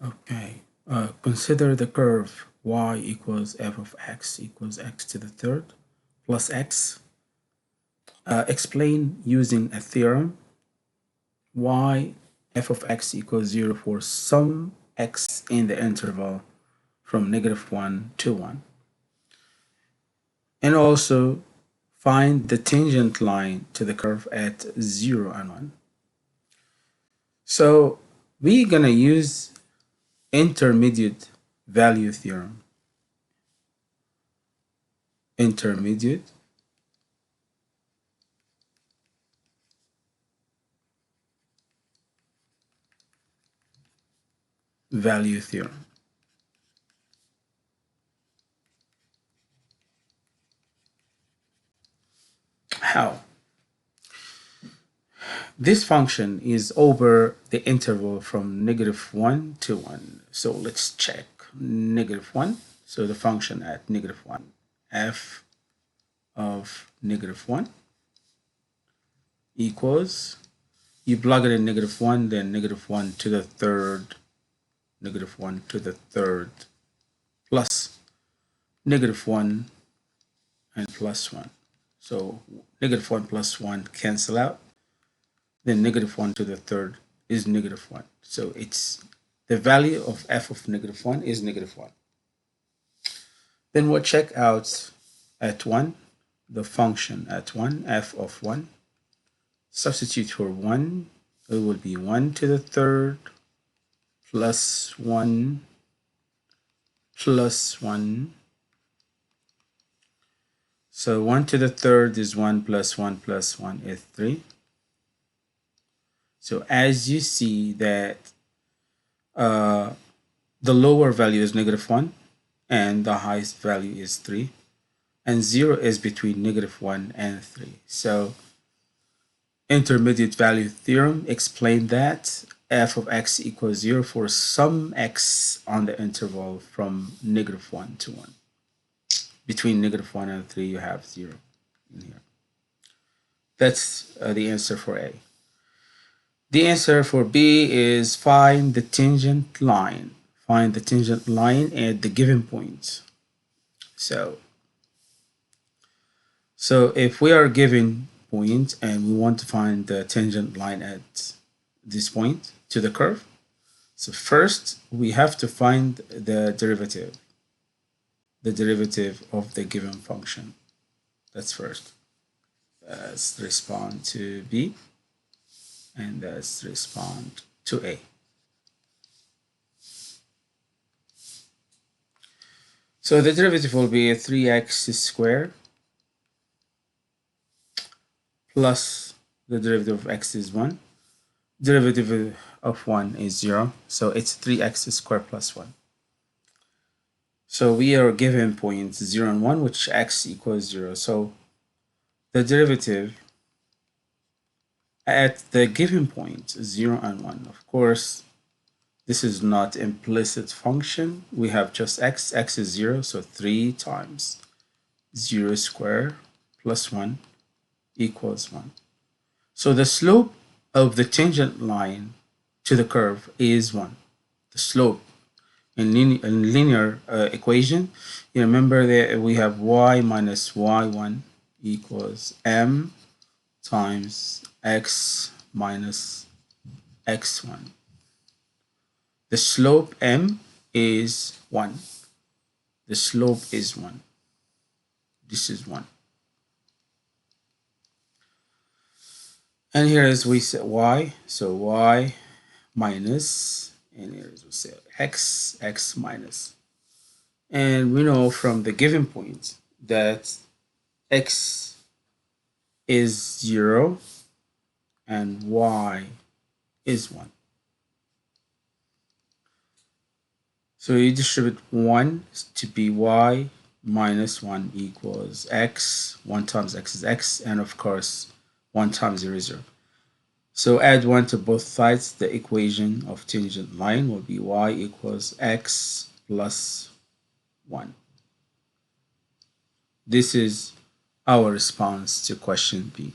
Okay, consider the curve y equals f of x equals x to the third plus x. Explain using a theorem why f of x equals 0 for some x in the interval from -1 to 1. And also find the tangent line to the curve at 0 and 1. So we're going to use intermediate value theorem. Intermediate value theorem. How? This function is over the interval from -1 to 1. So let's check -1. So the function at -1, f of -1 equals, you plug it in -1, then -1 to the third, -1 to the third, plus -1 and plus 1. So -1 plus 1 cancel out. Then -1 to the third is -1. So it's the value of f of -1 is -1. Then we'll check out at 1, the function at 1, f of 1. Substitute for 1, it will be 1 to the third plus 1 plus 1. So 1 to the third is 1 plus 1 plus 1 is 3. So as you see that the lower value is -1 and the highest value is 3, and 0 is between -1 and 3. So intermediate value theorem explained that f of x equals 0 for some x on the interval from -1 to 1. Between -1 and 3, you have 0 in here. That's the answer for A. The answer for B is find the tangent line. Find the tangent line at the given point. So if we are given point and we want to find the tangent line at this point to the curve, so first we have to find the derivative of the given function. That's first. Let's respond to B, and let's respond to A. So the derivative will be 3x squared plus the derivative of x is 1. Derivative of 1 is 0. So it's 3x squared plus 1. So we are given points 0 and 1, which x equals 0. So the derivative at the given point 0 and 1. Of course, this is not implicit function. We have just x. X is 0, so 3 times 0 squared plus 1 equals 1. So the slope of the tangent line to the curve is 1. The slope in linear equation, you remember that we have y minus y1 equals m times x minus x1. The slope m is 1. The slope is 1. This is 1. And here is we say y, so y minus, and here is we say x minus. And we know from the given point that x is 0 and y is 1. So you distribute 1 to be y minus 1 equals x. 1 times x is x, and of course 1 times 0 is 0. So add 1 to both sides. The equation of tangent line will be y equals x plus 1. This is our response to question B.